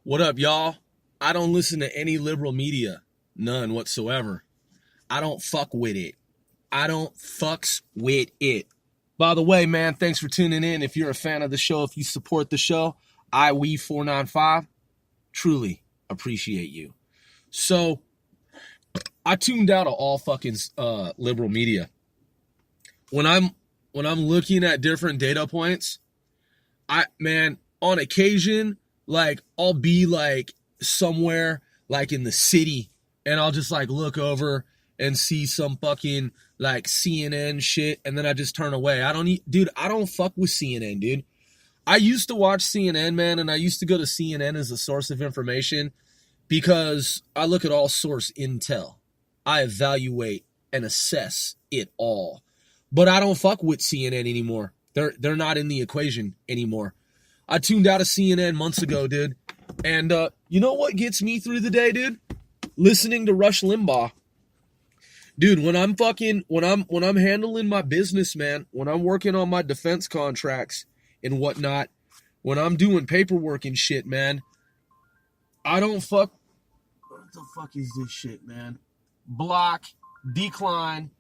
What up, y'all? I don't listen to any liberal media. None whatsoever. I don't fuck with it. I don't fucks with it. By the way, man, thanks for tuning in. If you're a fan of the show, if you support the show, iWe495, truly appreciate you. So, I tuned out of all fucking liberal media. When I'm looking at different data points, on occasion, like, I'll be like somewhere like in the city and I'll just like look over and see some fucking like CNN shit and then I just turn away. I don't fuck with CNN, dude. I used to watch CNN, man, and I used to go to CNN as a source of information because I look at all source intel. I evaluate and assess it all. But I don't fuck with CNN anymore. They're not in the equation anymore. I tuned out of CNN months ago, dude. And you know what gets me through the day, dude? Listening to Rush Limbaugh. Dude, when I'm handling my business, man, when I'm working on my defense contracts and whatnot, when I'm doing paperwork and shit, man, I don't fuck. What the fuck is this shit, man? Block, decline.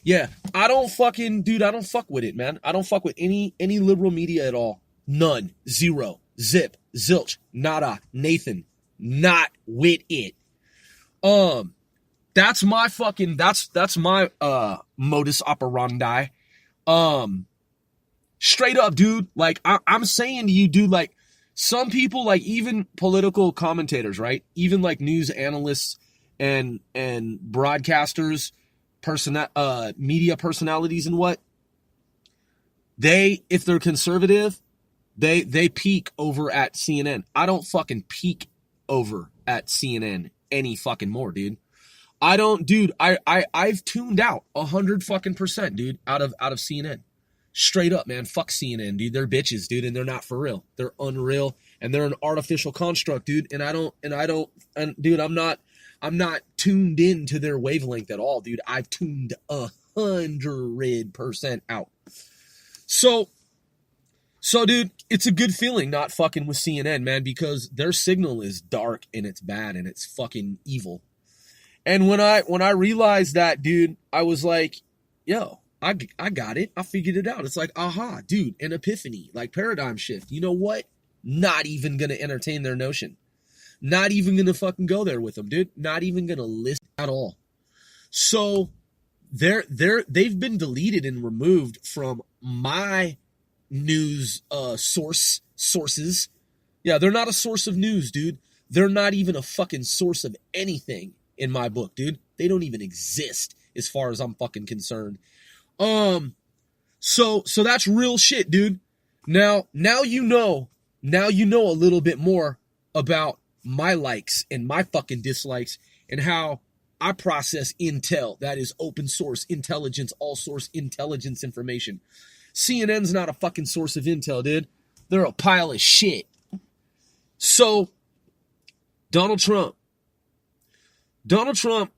Yeah, I don't fuck with it, man. I don't fuck with any liberal media at all. None. Zero. Zip. Zilch. Nada. Nathan. Not with it. That's my modus operandi. Straight up, dude. Like, I'm saying to you, dude, like, some people, like, even political commentators, right? Even, like, news analysts and broadcasters, media personalities and what, if they're conservative, they peak over at CNN. I don't fucking peak over at CNN any fucking more, dude. I don't, dude. I've tuned out 100% dude, out of CNN. Straight up, man. Fuck CNN, dude. They're bitches, dude, and they're not for real. They're unreal, and they're an artificial construct, dude. Dude, I'm not tuned into their wavelength at all, dude. I've tuned 100% out. So, dude, it's a good feeling not fucking with CNN, man, because their signal is dark and it's bad and it's fucking evil. And when I realized that, dude, I was like, yo, I got it. I figured it out. It's like, aha, dude, an epiphany, like paradigm shift. You know what? Not even going to entertain their notion. Not even going to fucking go there with them, dude. Not even going to listen at all. So they've been deleted and removed from my news sources. Yeah, they're not a source of news, dude. They're not even a fucking source of anything in my book, dude. They don't even exist as far as I'm fucking concerned. So that's real shit, dude. Now you know a little bit more about my likes and my fucking dislikes and how I process intel. That is open source intelligence, all source intelligence information. CNN's not a fucking source of intel, dude. They're a pile of shit. So, Donald Trump,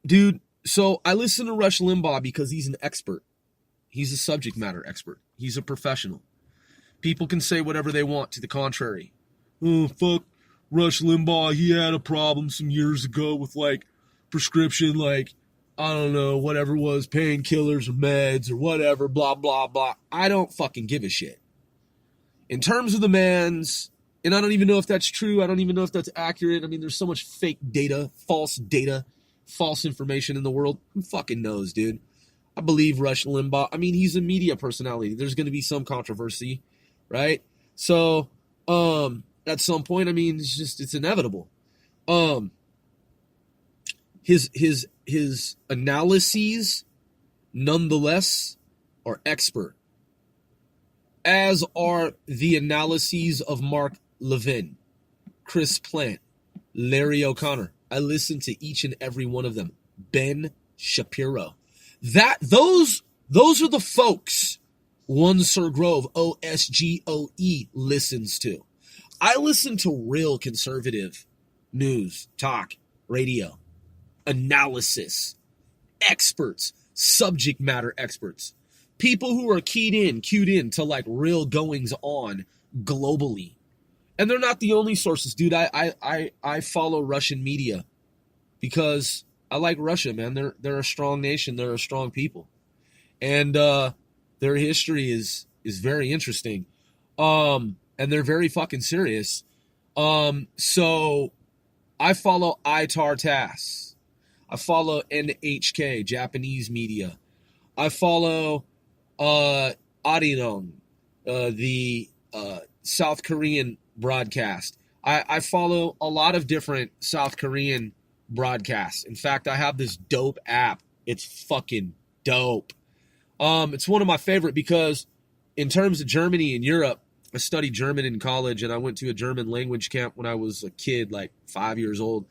dude. So I listen to Rush Limbaugh because he's an expert. He's a subject matter expert. He's a professional. People can say whatever they want to the contrary. Oh, fuck Rush Limbaugh. He had a problem some years ago with, like, prescription, like, I don't know, whatever it was, painkillers or meds or whatever, blah, blah, blah. I don't fucking give a shit. In terms of the man's, and I don't even know if that's true. I don't even know if that's accurate. I mean, there's so much fake data, false information in the world. Who fucking knows, dude? I believe Rush Limbaugh. I mean, he's a media personality. There's going to be some controversy, right? So, at some point, I mean, it's inevitable. His analyses, nonetheless, are expert, as are the analyses of Mark Levin, Chris Plant, Larry O'Connor. I listen to each and every one of them. Ben Shapiro. Those are the folks One Sir Grove, OSGOE, listens to. I listen to real conservative news, talk, radio, analysis, experts, subject matter experts, people who are cued in to like real goings on globally. And they're not the only sources, dude. I follow Russian media because I like Russia, man. They're a strong nation. They're a strong people. And their history is very interesting. And they're very fucking serious. So I follow ITAR-TASS. I follow NHK, Japanese media. I follow Arirang, the South Korean broadcast. I follow a lot of different South Korean broadcasts. In fact, I have this dope app. It's fucking dope. It's one of my favorite because in terms of Germany and Europe, I studied German in college and I went to a German language camp when I was a kid, like 5 years old.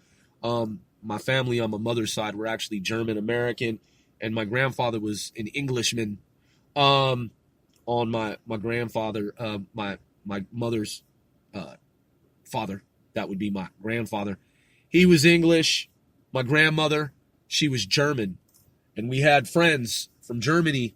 My family on my mother's side were actually German American, and my grandfather was an Englishman. On my grandfather, my mother's father, that would be my grandfather. He was English. My grandmother, she was German, and we had friends from Germany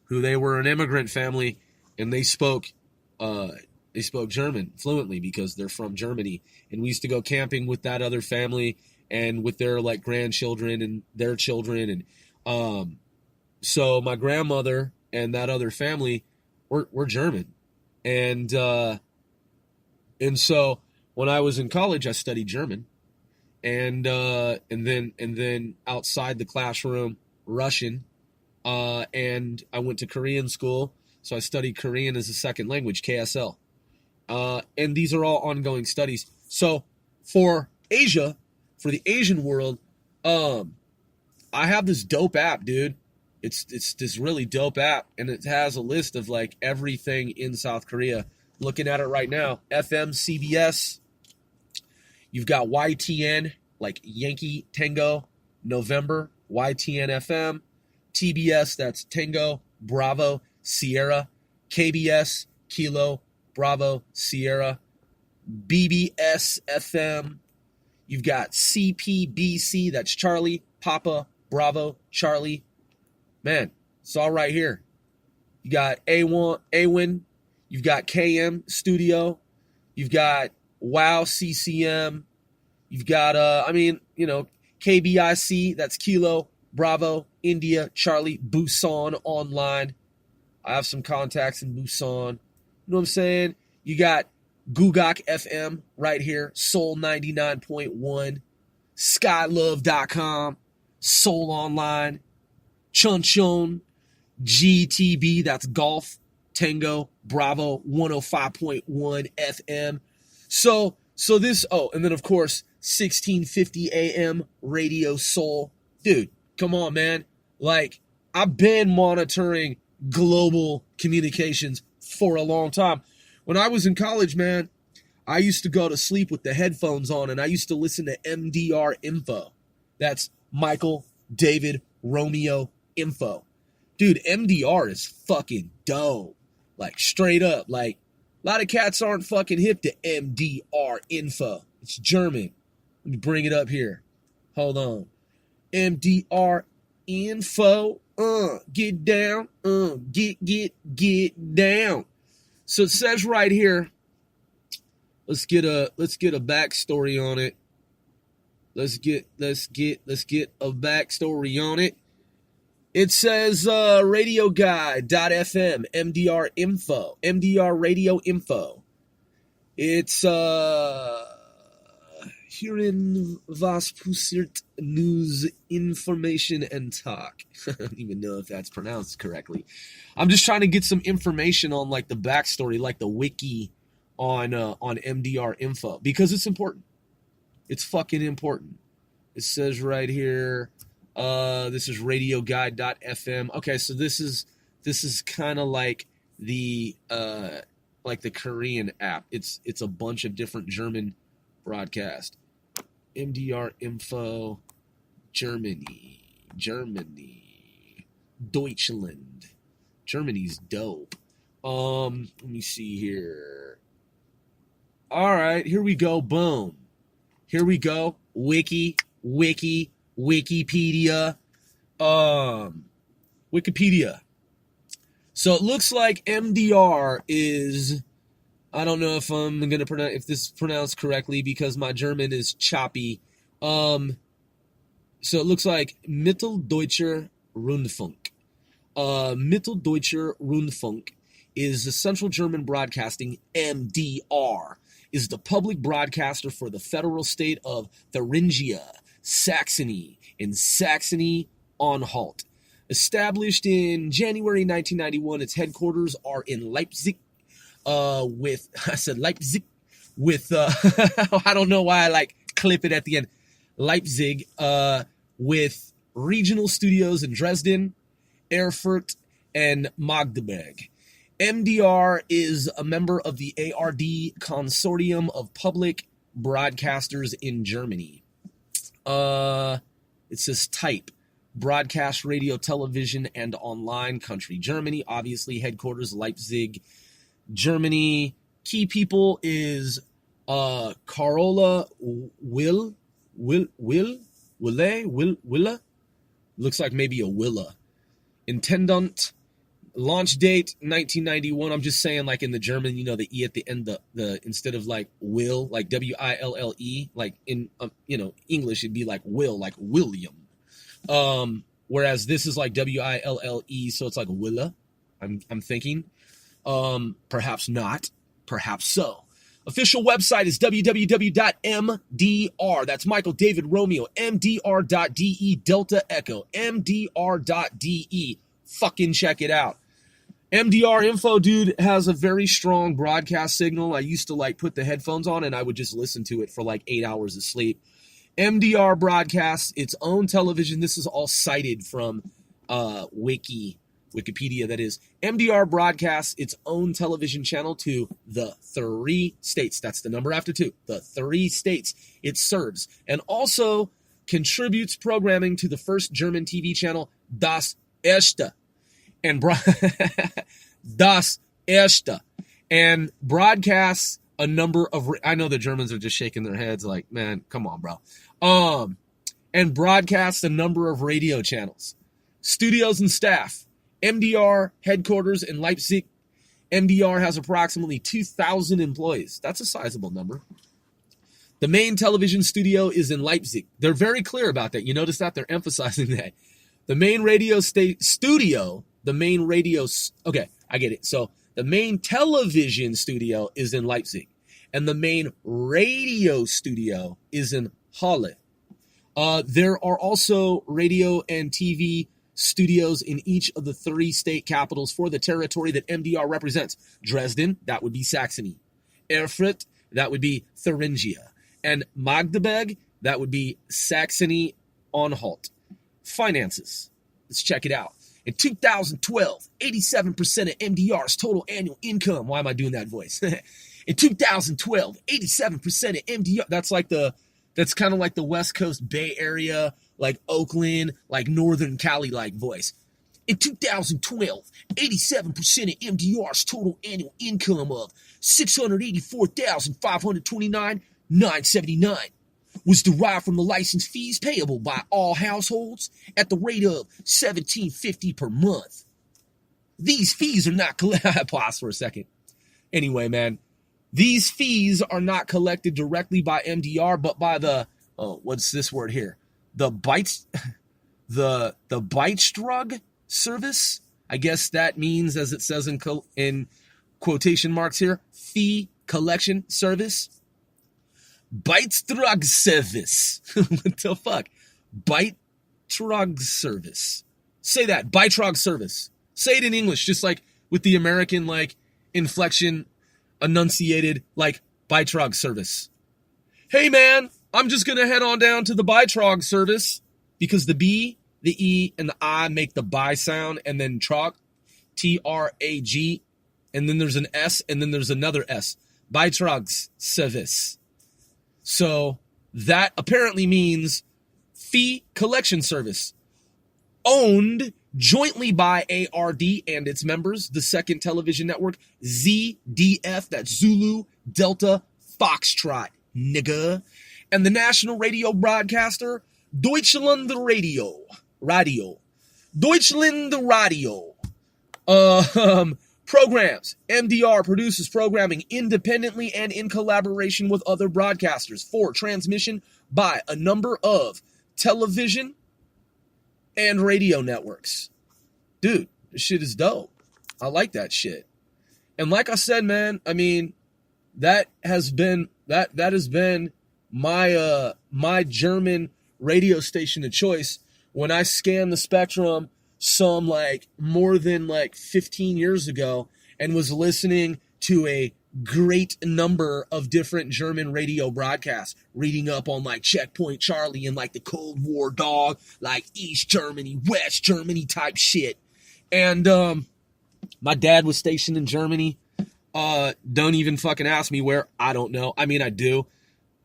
who they were an immigrant family, and they spoke German fluently because they're from Germany. And we used to go camping with that other family and with their like grandchildren and their children. And so my grandmother and that other family were German. And so when I was in college, I studied German. And then outside the classroom, Russian. And I went to Korean school. So I studied Korean as a second language, KSL. And these are all ongoing studies. So for Asia, for the Asian world, I have this dope app, dude. It's this really dope app, and it has a list of like everything in South Korea. Looking at it right now, FM, CBS. You've got YTN, like Yankee Tango, November, YTN FM. TBS, that's Tango, Bravo, Sierra. KBS, Kilo, Bravo, Sierra. BBS FM. You've got CPBC, that's Charlie, Papa, Bravo, Charlie. Man, it's all right here. You got A1, AWIN. You've got KM Studio. You've got WOW CCM. You've got, KBIC, that's Kilo, Bravo, India, Charlie, Busan Online. I have some contacts in Busan. You know what I'm saying? You got Gugak FM right here, Soul 99.1, Skylove.com, Soul Online, Chunchon, GTB, that's Golf, Tango, Bravo, 105.1 FM. So this, and then of course, 1650 AM, Radio Soul. Dude, come on, man. Like, I've been monitoring global communications for a long time. When I was in college, man, I used to go to sleep with the headphones on, and I used to listen to MDR Info. That's Michael, David, Romeo Info. Dude, MDR is fucking dope. Like, straight up. Like, a lot of cats aren't fucking hip to MDR Info. It's German. Let me bring it up here. Hold on. MDR Info. Get down. Get down. So it says right here. Let's get a backstory on it. Let's get a backstory on it. It says radioguide.fm, MDR Info, MDR Radio Info. It's hierin was passiert news, information, and talk. I don't even know if that's pronounced correctly. I'm just trying to get some information on like the backstory, like the wiki on MDR Info, because it's important. It's fucking important. It says right here, this is radioguide.fm. Okay, so this is kind of like the Korean app. It's a bunch of different German broadcast. MDR Info, Germany, Deutschland. Germany's dope. Let me see here. All right, here we go. Boom. Here we go. Wikipedia. Wikipedia. So it looks like MDR is I don't know if I'm going to pronounce, if this is pronounced correctly because my German is choppy. So it looks like Mitteldeutscher Rundfunk. Mitteldeutscher Rundfunk is the Central German Broadcasting, MDR, is the public broadcaster for the federal state of Thuringia, Saxony, and Saxony-Anhalt. Established in January 1991, its headquarters are in Leipzig, with, I don't know why I like clip it at the end, Leipzig, with regional studios in Dresden, Erfurt, and Magdeburg. MDR is a member of the ARD Consortium of Public Broadcasters in Germany. It says type, broadcast, radio, television, and online, country, Germany. Obviously, headquarters, Leipzig, Germany. Key people is Carola Wille. Looks like maybe a Willa. Intendant. Launch date 1991. I'm just saying, like in the German, you know, the E at the end, the instead of like will, like Wille, like in English it'd be like will, like William. Whereas this is like Wille, so it's like Willa. I'm thinking. Perhaps not, perhaps so. Official website is www.mdr. That's Michael David Romeo. MDR.de Delta Echo. MDR.de. Fucking check it out. MDR info, dude, has a very strong broadcast signal. I used to like put the headphones on and I would just listen to it for like 8 hours of sleep. MDR broadcasts its own television. This is all cited from Wikipedia, that is. MDR broadcasts its own television channel to the 3 states. That's the number after 2. The 3 states it serves. And also contributes programming to the first German TV channel, Das Erste. And Das Erste. And broadcasts a number of, I know the Germans are just shaking their heads like, man, come on, bro. And broadcasts a number of radio channels. Studios and staff. MDR headquarters in Leipzig. MDR has approximately 2,000 employees. That's a sizable number. The main television studio is in Leipzig. They're very clear about that. You notice that? They're emphasizing that. The main radio studio, okay, I get it. So the main television studio is in Leipzig. And the main radio studio is in Halle. There are also radio and TV studios in each of the 3 state capitals for the territory that MDR represents. Dresden, that would be Saxony. Erfurt, that would be Thuringia. And Magdeburg, that would be Saxony-Anhalt. Finances. Let's check it out. In 2012, 87% of MDR's total annual income. Why am I doing that voice? In 2012, 87% of MDR. That's kind of like the West Coast Bay Area, like Oakland, like Northern Cali like voice. In 2012, 87% of MDR's total annual income of $684,529.979 was derived from the license fees payable by all households at the rate of $17.50 per month. These fees are not collected. Pause for a second. Anyway, man, these fees are not collected directly by MDR, but by the what's this word here? The Beitrag service. I guess that means, as it says in quotation marks here, fee collection service. Beitrag service. What the fuck? Beitrag service. Say that. Beitrag service. Say it in English, just like with the American like inflection enunciated, like Beitrag service. Hey man, I'm just gonna head on down to the Beitrag service because the B, the E, and the I make the bi sound, and then trag, T-R-A-G, and then there's an S, and then there's another S. Beitrags service. So that apparently means fee collection service, owned jointly by ARD and its members, the second television network, ZDF, that's Zulu, Delta, Foxtrot, nigga, and the national radio broadcaster, Deutschland Radio. Deutschland Radio. Programs. MDR produces programming independently and in collaboration with other broadcasters for transmission by a number of television and radio networks. Dude, this shit is dope. I like that shit. And like I said, man, I mean, that has been my German radio station of choice when I scanned the spectrum some like more than like 15 years ago and was listening to a great number of different German radio broadcasts, reading up on like Checkpoint Charlie and like the Cold War dog, like East Germany, West Germany type shit. And my dad was stationed in Germany. Don't even fucking ask me where. I don't know. I mean, I do.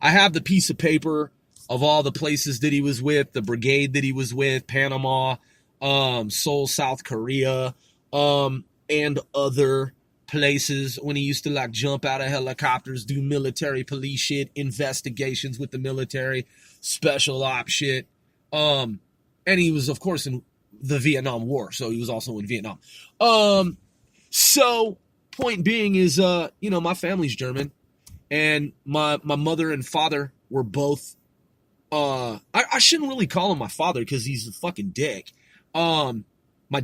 I have the piece of paper of all the places that he was with, the brigade that he was with, Panama, Seoul, South Korea, and other places when he used to like jump out of helicopters, do military police shit, investigations with the military, special ops shit. And he was, of course, in the Vietnam War, so he was also in Vietnam. So point being is, my family's German, and my mother and father were both, I shouldn't really call him my father because he's a fucking dick. My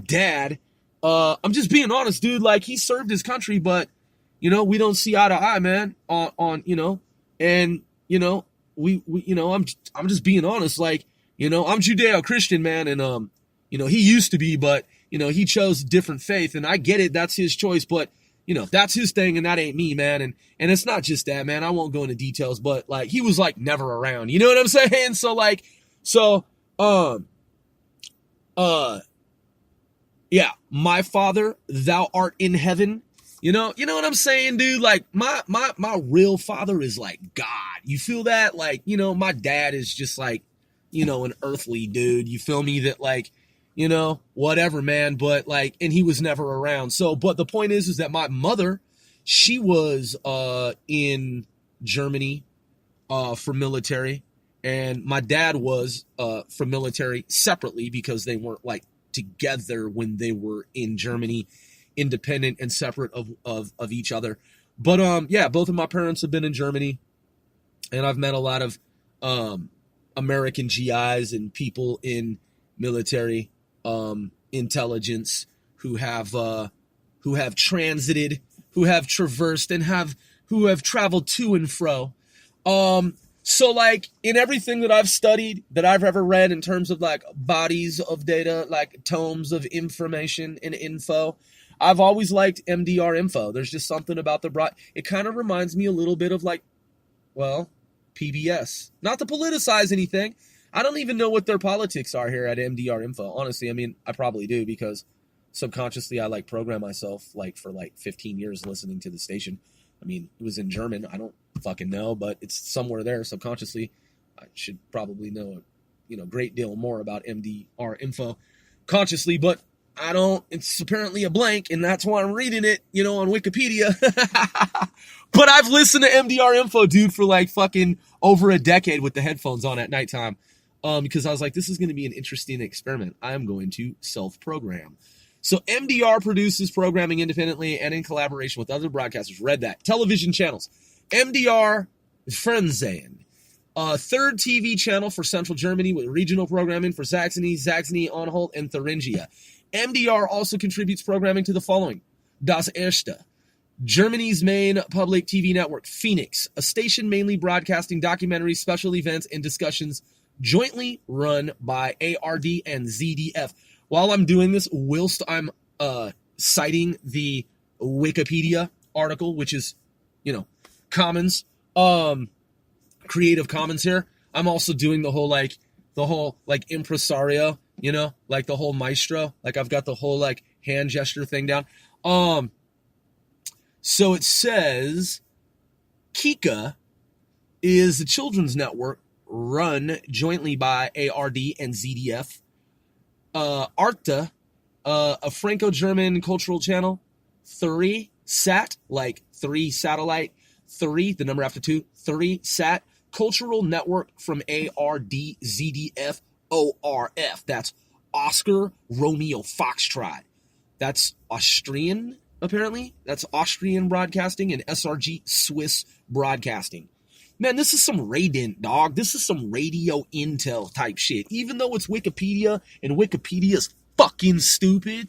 dad, I'm just being honest, dude, like he served his country, but, we don't see eye to eye, man, on and, I'm just being honest, like, I'm Judeo-Christian, man, and, he used to be, but, he chose a different faith, and I get it, that's his choice, but, that's his thing, and that ain't me, man, and it's not just that, man, I won't go into details, but, like, he was, like, never around, you know what I'm saying? Yeah, my Father, thou art in heaven, you know what I'm saying, dude? Like, my real father is, like, God, you feel that? Like, my dad is just, like, an earthly dude, you feel me, that, like, whatever, man, but like, and he was never around. So, but the point is that my mother, she was, in Germany, for military, and my dad was, for military separately because they weren't like together when they were in Germany, independent and separate of each other. But, yeah, both of my parents have been in Germany, and I've met a lot of, American GIs and people in military, intelligence who have transited, who have traversed, and who have traveled to and fro. So like in everything that I've studied, that I've ever read in terms of like bodies of data, like tomes of information and info, I've always liked MDR info. There's just something about it kind of reminds me a little bit of like, well, PBS. Not to politicize anything. I don't even know what their politics are here at MDR Info. Honestly, I mean, I probably do because subconsciously I like program myself like for like 15 years listening to the station. I mean, it was in German. I don't fucking know, but it's somewhere there subconsciously. I should probably know a great deal more about MDR Info consciously, but I don't. It's apparently a blank, and that's why I'm reading it, on Wikipedia. But I've listened to MDR Info, dude, for like fucking over a decade with the headphones on at nighttime. Because I was like, this is going to be an interesting experiment. I am going to self-program. So MDR produces programming independently and in collaboration with other broadcasters. Read that. Television channels. MDR Fernsehen. Third TV channel for Central Germany with regional programming for Saxony, Anhalt, and Thuringia. MDR also contributes programming to the following. Das Erste. Germany's main public TV network, Phoenix, a station mainly broadcasting documentaries, special events, and discussions jointly run by ARD and ZDF. While I'm doing this, whilst I'm citing the Wikipedia article, which is, Commons, Creative Commons here, I'm also doing the whole impresario, like the whole maestro, like I've got the whole like hand gesture thing down. So it says Kika is a children's network run jointly by ARD and ZDF. Arte, a Franco-German cultural channel. 3 Sat, like 3 satellite. 3, the number after 2. 3 Sat, cultural network from ARD, ZDF, ORF. That's Oscar Romeo Foxtrot. That's Austrian apparently. That's Austrian Broadcasting, and SRG, Swiss Broadcasting. Man, this is some Radent, dog. This is some radio intel type shit. Even though it's Wikipedia, and Wikipedia's fucking stupid,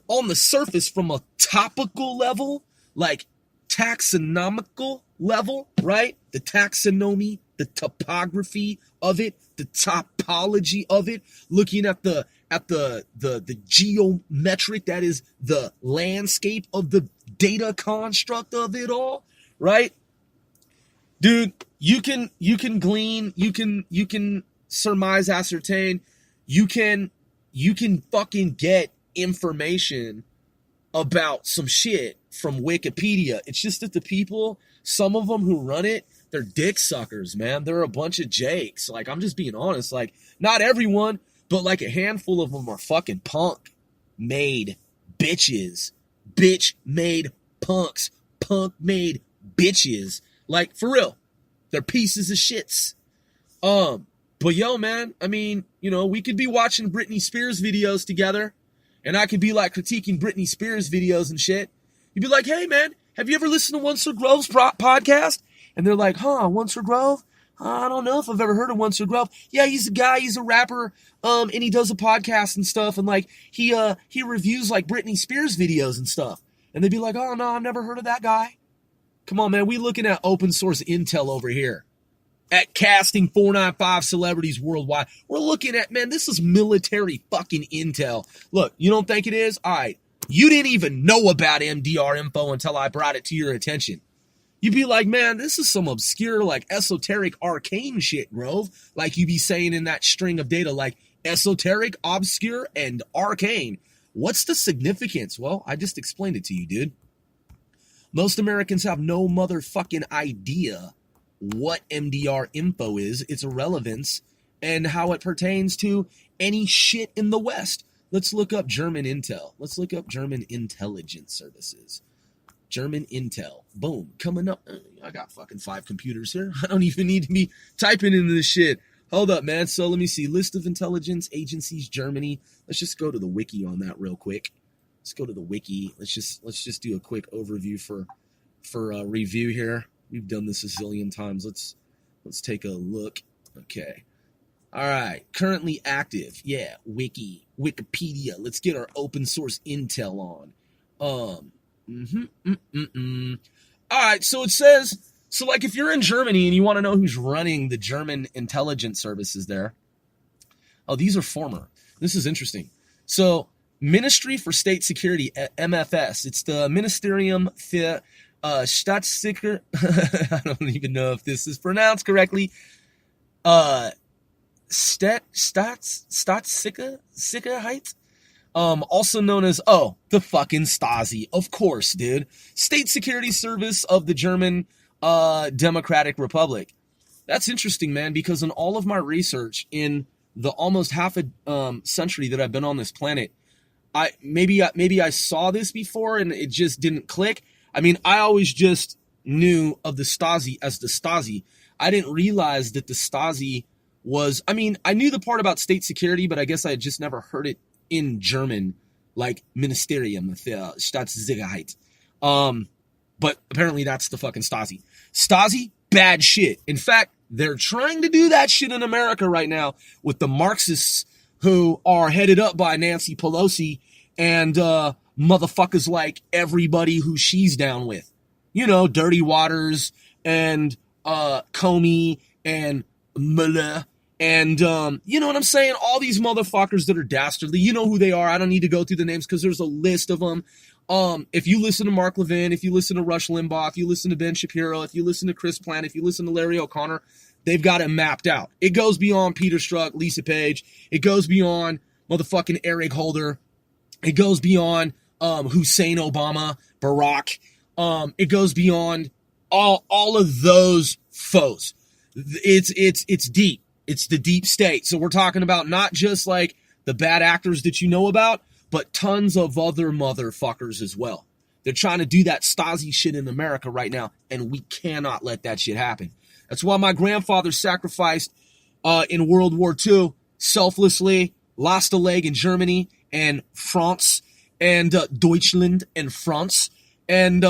on the surface, from a topical level, like taxonomical level, right? The taxonomy, the topography of it, the topology of it, looking at the geometric, that is the landscape of the data construct of it all, right? Dude, you can glean, you can surmise, ascertain, you can fucking get information about some shit from Wikipedia. It's just that the people, some of them who run it, they're dick suckers, man. They're a bunch of jakes. Like, I'm just being honest. Like, not everyone, but like a handful of them are fucking punk-made bitches. Bitch-made punks. Punk-made bitches. Like, for real. They're pieces of shits. But yo, man, I mean, you know, we could be watching Britney Spears videos together, and I could be like critiquing Britney Spears videos and shit. You'd be like, hey, man, have you ever listened to Once Or Grove's podcast? And they're like, Once Or Grove? I don't know if I've ever heard of Once Or Grove. Yeah, he's a guy, he's a rapper, and he does a podcast and stuff, and like, he reviews like Britney Spears videos and stuff. And they'd be like, oh, no, I've never heard of that guy. Come on, man, we looking at open source intel over here. At Casting 495 Celebrities Worldwide. We're looking at, man, this is military fucking intel. Look, you don't think it is? All right. You didn't even know about MDR info until I brought it to your attention. You'd be like, man, this is some obscure, like, esoteric, arcane shit, Grove. Like you be saying in that string of data, like, esoteric, obscure, and arcane. What's the significance? Well, I just explained it to you, dude. Most Americans have no motherfucking idea what MDR info is, its relevance, and how it pertains to any shit in the West. Let's look up German intel. Let's look up German intelligence services. German intel. Boom. Coming up. I got fucking 5 computers here. I don't even need to be typing into this shit. Hold up, man. So let me see. List of intelligence agencies, Germany. Let's just go to the wiki on that real quick. Let's go to the wiki. Let's just do a quick overview for review here. We've done this a zillion times. Let's take a look. Okay. All right. Currently active. Yeah. Wikipedia. Let's get our open source intel on. All right. So it says, so like if you're in Germany and you want to know who's running the German intelligence services there. Oh, these are former. This is interesting. So Ministry for State Security, MFS. It's the Ministerium für Staatssicher, I don't even know if this is pronounced correctly. Staatssicherheit, also known as, the fucking Stasi. Of course, dude. State Security Service of the German Democratic Republic. That's interesting, man, because in all of my research in the almost half a century that I've been on this planet, maybe I saw this before and it just didn't click. I mean, I always just knew of the Stasi as the Stasi. I didn't realize that the Stasi was, I mean, I knew the part about state security, but I guess I had just never heard it in German, like Ministerium für Staatssicherheit. But apparently that's the fucking Stasi. Stasi, bad shit. In fact, they're trying to do that shit in America right now with the Marxists who are headed up by Nancy Pelosi and, motherfuckers like everybody who she's down with. You know, Dirty Waters and Comey and Mueller and you know what I'm saying? All these motherfuckers that are dastardly. You know who they are. I don't need to go through the names because there's a list of them. If you listen to Mark Levin, if you listen to Rush Limbaugh, if you listen to Ben Shapiro, if you listen to Chris Plant, if you listen to Larry O'Connor, they've got it mapped out. It goes beyond Peter Strzok, Lisa Page. It goes beyond motherfucking Eric Holder. It goes beyond Hussein Obama, Barack. It goes beyond all of those foes. It's deep. It's the deep state. So we're talking about not just like the bad actors that you know about, but tons of other motherfuckers as well. They're trying to do that Stasi shit in America right now, and we cannot let that shit happen. That's why my grandfather sacrificed in World War II selflessly, lost a leg in Germany and France, and Deutschland and France, and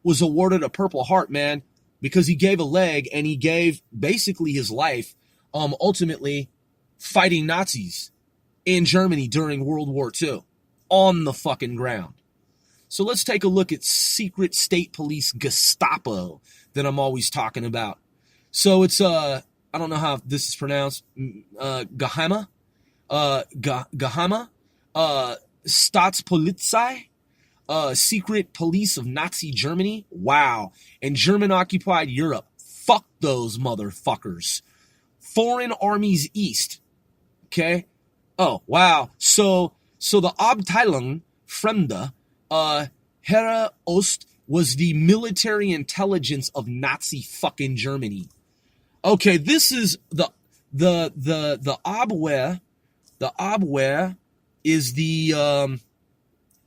was awarded a Purple Heart, man, because he gave a leg and he gave basically his life, ultimately fighting Nazis in Germany during World War II on the fucking ground. So let's take a look at secret state police Gestapo that I'm always talking about. So it's, I don't know how this is pronounced, Geheime, Geheime, Staatspolizei, secret police of Nazi Germany. Wow. And German-occupied Europe. Fuck those motherfuckers. Foreign Armies East. Okay? Oh, wow. So the Abteilung Fremde, Heere Ost was the military intelligence of Nazi fucking Germany. Okay, this is the Abwehr. The Abwehr is the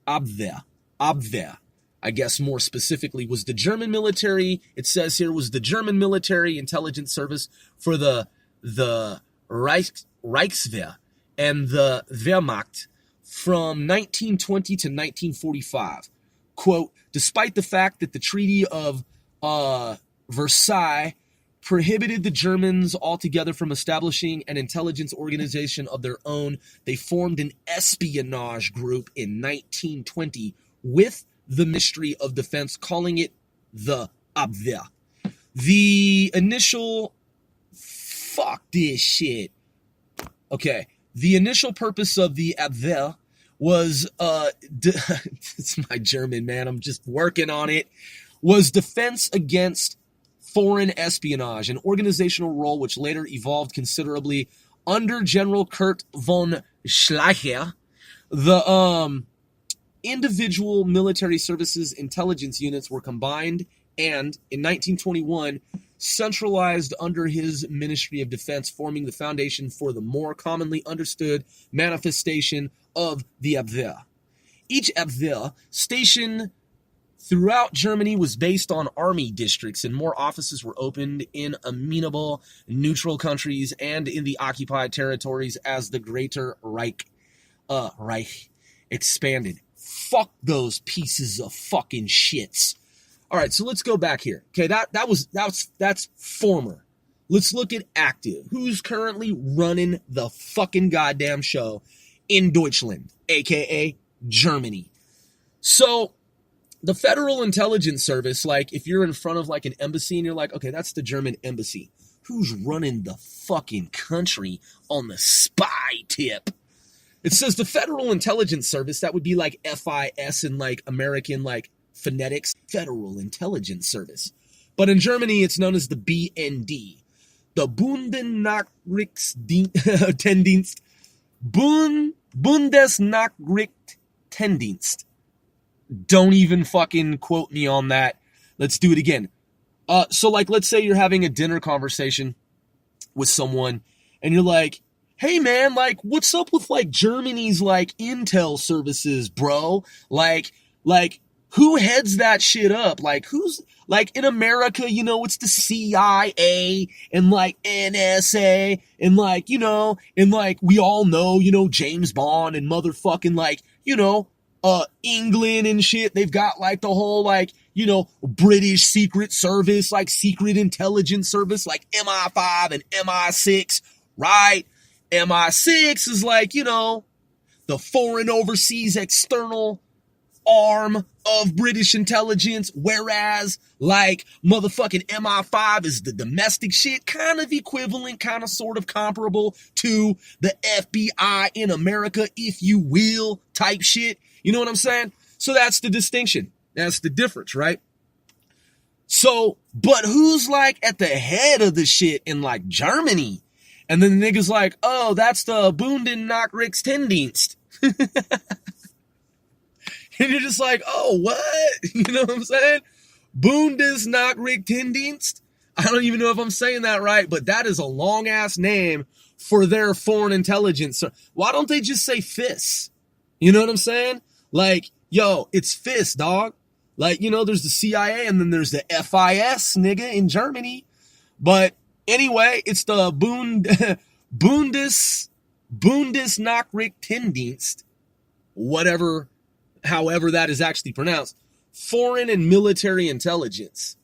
Abwehr, I guess more specifically, was the German military. It says here was the German military intelligence service for the Reichswehr and the Wehrmacht from 1920 to 1945. Quote, despite the fact that the Treaty of Versailles prohibited the Germans altogether from establishing an intelligence organization of their own, they formed an espionage group in 1920 with the Ministry of Defense, calling it the Abwehr. The initial... Fuck this shit. Okay. The initial purpose of the Abwehr was... it's my German, man. I'm just working on it. Was defense against foreign espionage, an organizational role which later evolved considerably under General Kurt von Schleicher. The individual military services intelligence units were combined and, in 1921, centralized under his Ministry of Defense, forming the foundation for the more commonly understood manifestation of the Abwehr. Each Abwehr station throughout Germany was based on army districts, and more offices were opened in amenable neutral countries and in the occupied territories as the Greater Reich expanded. Fuck those pieces of fucking shits. All right, so let's go back here. Okay, that's former. Let's look at active. Who's currently running the fucking goddamn show in Deutschland, aka Germany? So the Federal Intelligence Service, like if you're in front of like an embassy and you're like, okay, that's the German embassy. Who's running the fucking country on the spy tip? It says the Federal Intelligence Service, that would be like FIS in like American like phonetics, Federal Intelligence Service. But in Germany, it's known as the BND, the Bundesnachrichtendienst, Bundesnachrichtendienst. Don't even fucking quote me on that. Let's do it again. So like, let's say you're having a dinner conversation with someone and you're like, hey man, like what's up with like Germany's like intel services, bro? Like who heads that shit up? Like who's like in America, you know, it's the CIA and like NSA and like, you know, and like we all know, you know, James Bond and motherfucking like, you know, England and shit. They've got like the whole like, you know, British Secret Service, like Secret Intelligence Service, like MI5 and MI6, right? MI6 is like, you know, the foreign overseas external arm of British intelligence, whereas like motherfucking MI5 is the domestic shit, kind of equivalent, kind of sort of comparable to the FBI in America, if you will, type shit. You know what I'm saying? So that's the distinction. That's the difference, right? So, but who's like at the head of the shit in like Germany? And then the nigga's like, oh, that's the Bundesnachrichtendienst. And you're just like, oh, what? You know what I'm saying? Bundesnachrichtendienst. I don't even know if I'm saying that right, but that is a long-ass name for their foreign intelligence. Why don't they just say FIS? You know what I'm saying? Like, yo, it's FIS, dog. Like, you know, there's the CIA and then there's the FIS, nigga, in Germany. But anyway, it's the Bundesnachrichtendienst, whatever however that is actually pronounced, foreign and military intelligence.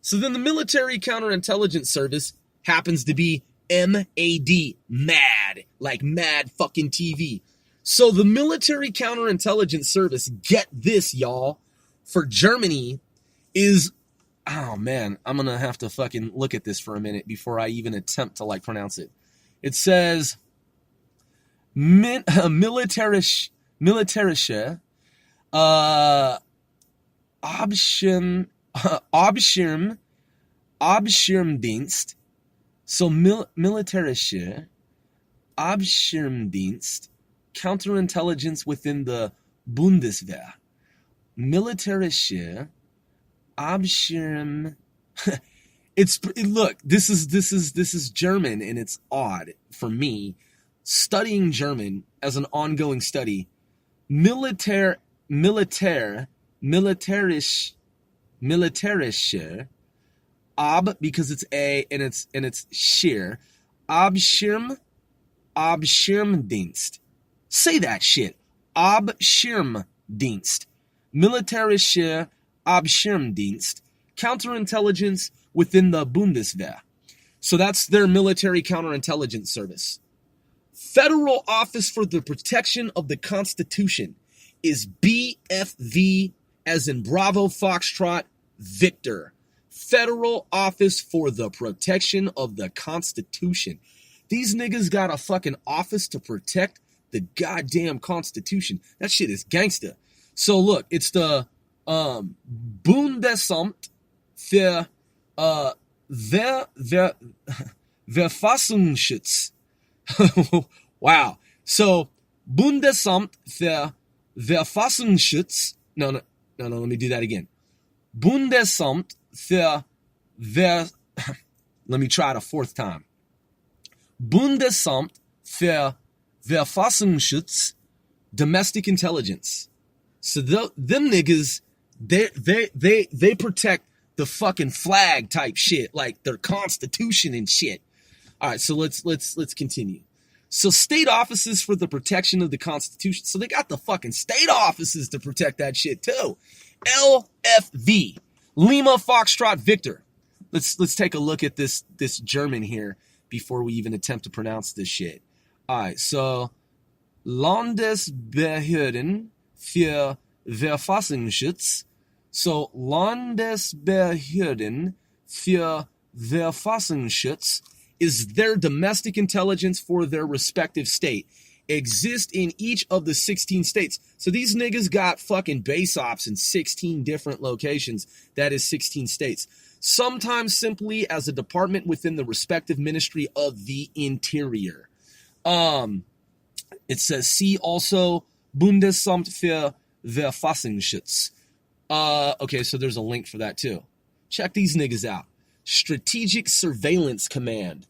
So then the military counterintelligence service happens to be MAD, mad, like mad fucking TV. So the military counterintelligence service, get this, y'all, for Germany is, oh man, I'm going to have to fucking look at this for a minute before I even attempt to like pronounce it. It says militärische Abschirmdienst. So militärische Abschirmdienst, counterintelligence within the Bundeswehr. Militärische Abschirm. Look, this is German, and it's odd for me studying German as an ongoing study. Militärische because it's a and it's sheer Abschirmdienst. Say that shit. Abschirmdienst. Militärische Abschirmdienst. Counterintelligence within the Bundeswehr. So that's their military counterintelligence service. Federal Office for the Protection of the Constitution is BFV, as in Bravo Foxtrot Victor. Federal Office for the Protection of the Constitution. These niggas got a fucking office to protect the goddamn Constitution. That shit is gangsta. So look, it's the Bundesamt für Verfassungsschutz. Wow. So Bundesamt für Verfassungsschutz. No, let me do that again. Bundesamt für let me try it a fourth time. Bundesamt für Verfassungsschutz, domestic intelligence. So them niggas, they protect the fucking flag type shit, like their constitution and shit. All right, so let's continue. So state offices for the protection of the Constitution. So they got the fucking state offices to protect that shit too. LFV, Lima Foxtrot Victor. Let's take a look at this German here before we even attempt to pronounce this shit. All right, so Landesbehörden für Verfassungsschutz. So Landesbehörden für Verfassungsschutz is their domestic intelligence for their respective state. Exist in each of the 16 states. So these niggas got fucking base ops in 16 different locations. That is 16 states. Sometimes simply as a department within the respective Ministry of the Interior. It says, see also Bundesamt für Verfassungsschutz. Okay, so there's a link for that too. Check these niggas out. Strategic Surveillance Command.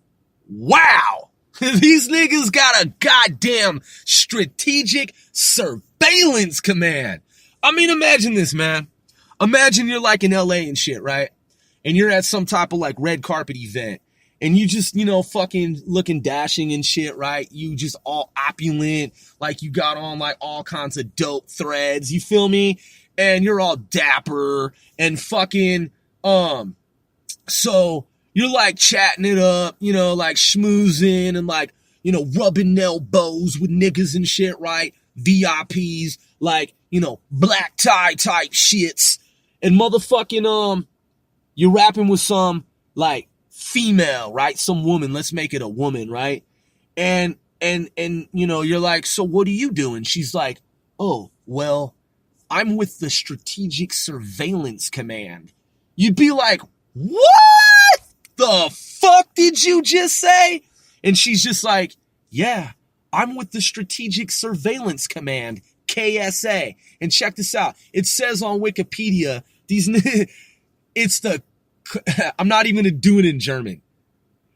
Wow! These niggas got a goddamn Strategic Surveillance Command. I mean, imagine this, man. Imagine you're like in LA and shit, right? And you're at some type of like red carpet event. And you just, fucking looking dashing and shit, right? You just all opulent. Like you got on like all kinds of dope threads. You feel me? And you're all dapper and fucking, so you're like chatting it up, like schmoozing and like, rubbing elbows with niggas and shit, right? VIPs, like, black tie type shits. And motherfucking, you're rapping with some like female, right? Some woman, let's make it a woman, right? And you're like, so what are you doing? She's like, oh, well, I'm with the Strategic Surveillance Command. You'd be like, what the fuck did you just say? And she's just like, yeah, I'm with the Strategic Surveillance Command, KSA. And check this out. It says on Wikipedia, it's the, I'm not even going to do it in German.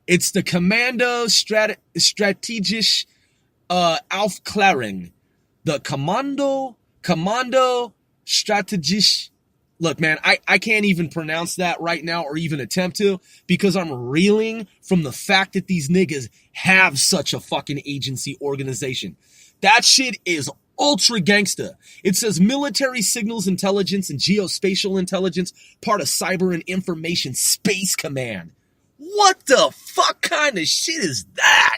It's the Commando Strategische Aufklärung. The Commando Strategisch. Look, man, I can't even pronounce that right now or even attempt to because I'm reeling from the fact that these niggas have such a fucking agency organization. That shit is ultra gangsta. It says military signals intelligence and geospatial intelligence, part of cyber and information space command. What the fuck kind of shit is that?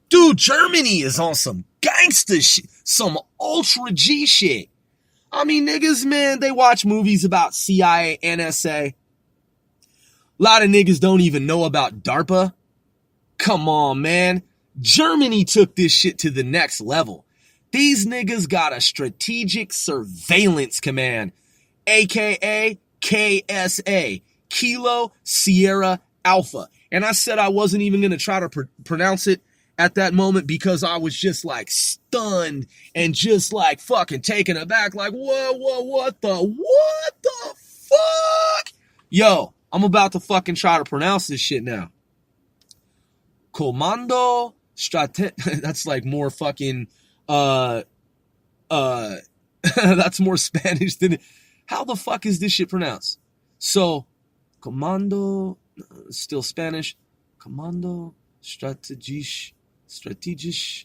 Dude, Germany is on some gangsta shit, some ultra G shit. I mean, niggas, man, they watch movies about CIA, NSA. A lot of niggas don't even know about DARPA. Come on, man. Germany took this shit to the next level. These niggas got a strategic surveillance command, aka KSA, Kilo Sierra Alpha. And I said I wasn't even going to try to pronounce it at that moment because I was just like stunned and just like fucking taken aback. Like, what the fuck? Yo, I'm about to fucking try to pronounce this shit now. Commando that's like more fucking that's more Spanish than it. How the fuck is this shit pronounced? So Commando, still Spanish. Commando strategisch strategisch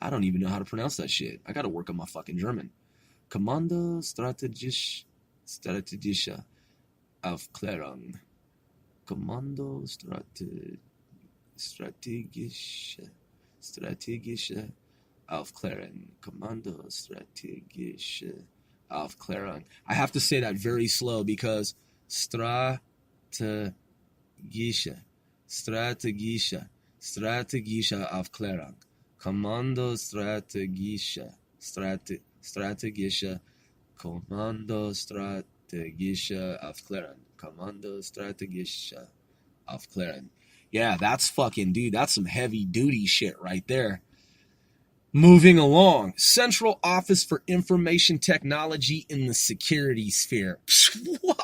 I don't even know how to pronounce that shit. I gotta work on my fucking German. Commando strategische Aufklärung. Commando strategische Aufklärung. Commando strategische Aufklärung. I have to say that very slow because strategische Aufklärung. Commando strategische Kommando strategische Aufklärung. Kommando strategische Aufklärung. Yeah, that's fucking, dude, that's some heavy duty shit right there. Moving along. Central Office for Information Technology in the Security Sphere.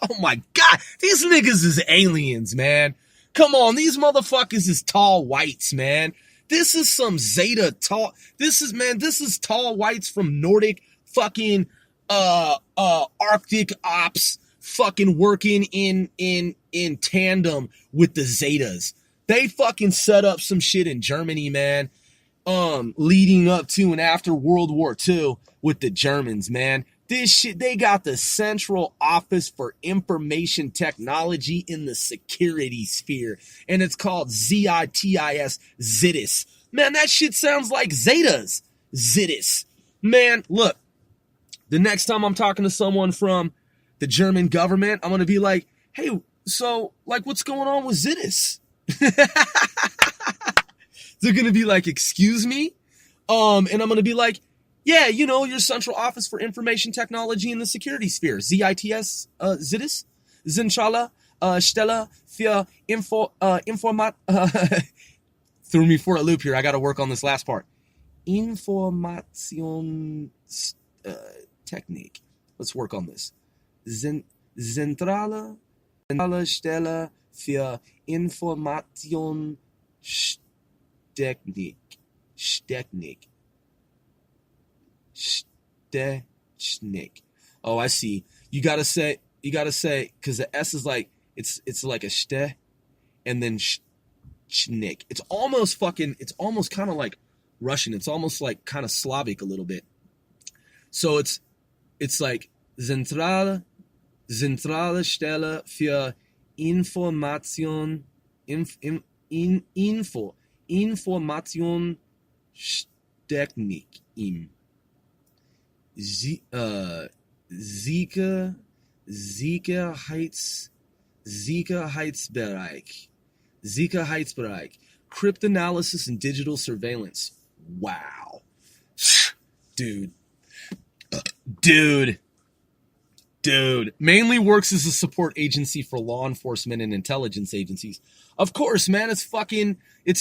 Oh my God. These niggas is aliens, man. Come on. These motherfuckers is tall whites, man. This is some Zeta tall. This is tall whites from Nordic fucking Arctic ops fucking working in tandem with the Zetas. They fucking set up some shit in Germany, man. Leading up to and after World War II with the Germans, man. This shit, they got the Central Office for Information Technology in the Security Sphere. And it's called Zitis, Zitis. Man, that shit sounds like Zetas. Zitis. Man, look, the next time I'm talking to someone from the German government, I'm going to be like, hey, so, like, what's going on with Zitis? They're going to be like, excuse me? And I'm going to be like, yeah, you know, your Central Office for Information Technology in the Security Sphere. Zitis, Zitis, Zentrale Stelle für Informat... Threw me for a loop here. I got to work on this last part. Information Technik. Let's work on this. Zentrale Stelle für Information Technik. Oh, I see. You gotta say, because the S is like, it's like a ste, and then schnick. It's almost kind of like Russian. It's almost like kind of Slavic a little bit. So it's like Zentrale Stelle für Information, Information Technik im Sicherheitsbereich, cryptanalysis and digital surveillance. Wow. Dude. Mainly works as a support agency for law enforcement and intelligence agencies. Of course, man, it's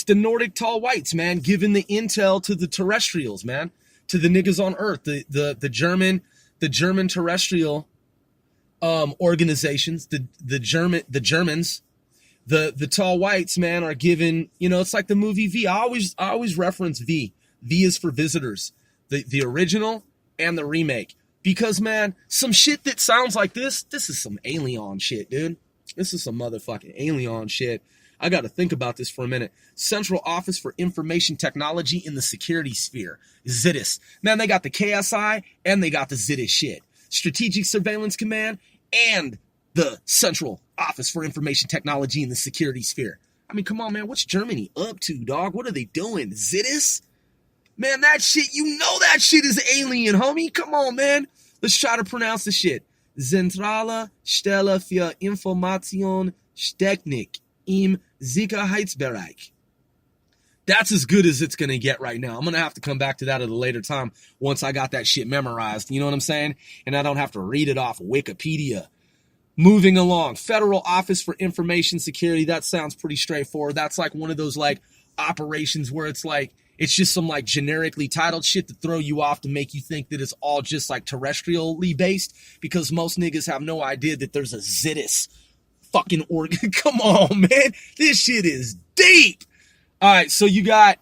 the Nordic tall whites, man, giving the intel to the terrestrials, man, to the niggas on Earth, the German terrestrial organizations, the Germans, the tall whites, man, are given, you know, it's like the movie V. I always reference V. V is for visitors, the original and the remake, Because, man, some shit that sounds like this is some alien shit, dude. This is some motherfucking alien shit. I got to think about this for a minute. Central Office for Information Technology in the Security Sphere. Zitis. Man, they got the KSI and they got the Zitis shit. Strategic Surveillance Command and the Central Office for Information Technology in the Security Sphere. I mean, come on, man. What's Germany up to, dog? What are they doing? Zitis? Man, that shit, you know that shit is alien, homie. Come on, man. Let's try to pronounce the shit. Zentrale Stelle für Informationstechnik im Sicherheitsbereich. That's as good as it's going to get right now. I'm going to have to come back to that at a later time once I got that shit memorized. You know what I'm saying? And I don't have to read it off Wikipedia. Moving along. Federal Office for Information Security. That sounds pretty straightforward. That's like one of those like operations where it's like, it's just some like generically titled shit to throw you off to make you think that it's all just like terrestrially based, because most niggas have no idea that there's a Zitis fucking organ. Come on, man. This shit is deep. All right, so you got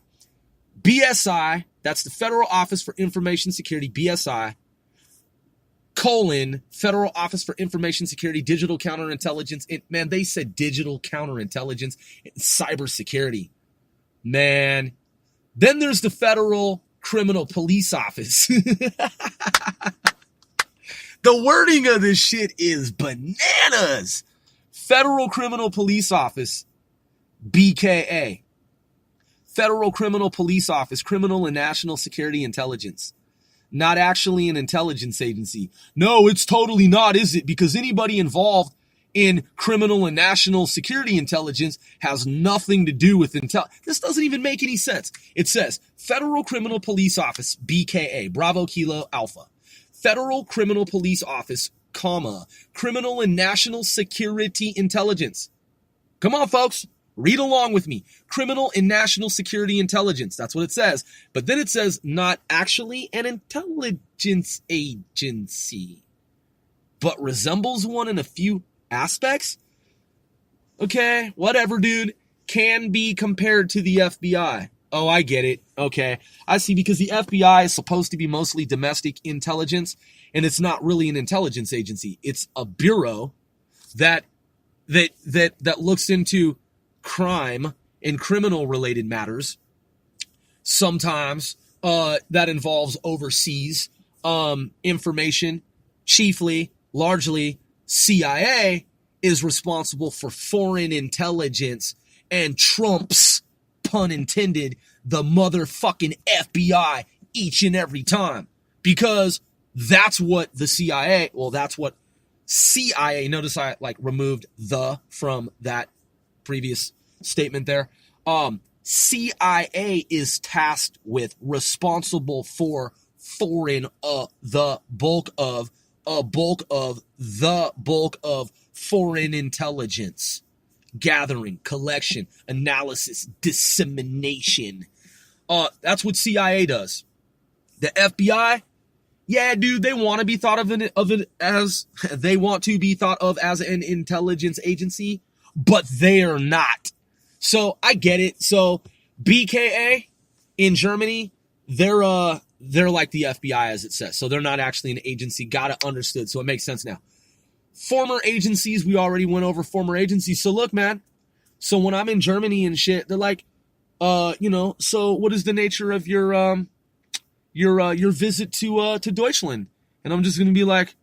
BSI, that's the Federal Office for Information Security, BSI, Federal Office for Information Security, Digital Counterintelligence. Man, they said Digital Counterintelligence and Cybersecurity. Man. Then there's the Federal Criminal Police Office. The wording of this shit is bananas. Federal Criminal Police Office, BKA. Federal Criminal Police Office, Criminal and National Security Intelligence. Not actually an intelligence agency. No, it's totally not, is it? Because anybody involved in criminal and national security intelligence has nothing to do with This doesn't even make any sense. It says Federal Criminal Police Office, BKA, Bravo Kilo Alpha. Federal Criminal Police Office, Criminal and National Security Intelligence. Come on, folks. Read along with me. Criminal and National Security Intelligence. That's what it says. But then it says not actually an intelligence agency, but resembles one in a few aspects. Okay, whatever, dude. Can be compared to the FBI. Oh, I get it. Okay, I see, because the FBI is supposed to be mostly domestic intelligence, and it's not really an intelligence agency. It's a bureau that looks into crime and criminal related matters. Sometimes that involves overseas information, largely CIA is responsible for foreign intelligence and trumps, pun intended, the motherfucking FBI each and every time. Because that's what the CIA, that's what CIA, notice I like removed the from that previous statement there. CIA is tasked with, responsible for foreign, the bulk of foreign intelligence gathering, collection, analysis, dissemination. That's what CIA does. The FBI, yeah, dude, they want to be thought of as an intelligence agency, but they are not. So I get it. So BKA in Germany, they're like the FBI, as it says. So they're not actually an agency. Got it, understood. So it makes sense now. Former agencies, we already went over former agencies. So look, man. So when I'm in Germany and shit, they're like, so what is the nature of your visit to Deutschland? And I'm just gonna be like,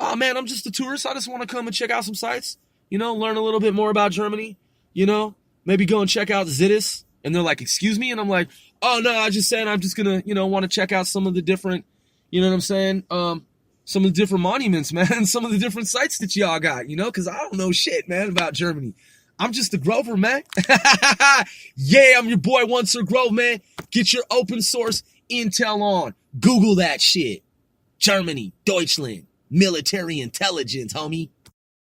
oh man, I'm just a tourist. I just want to come and check out some sites. Learn a little bit more about Germany. Maybe go and check out Zitis. And they're like, excuse me? And I'm like, oh, no, I just said I'm just going to, want to check out some of the different, you know what I'm saying? Some of the different monuments, man. Some of the different sites that y'all got, because I don't know shit, man, about Germany. I'm just a Grover, man. Yeah, I'm your boy, One Sir Grove, man. Get your open source intel on. Google that shit. Germany, Deutschland, military intelligence, homie.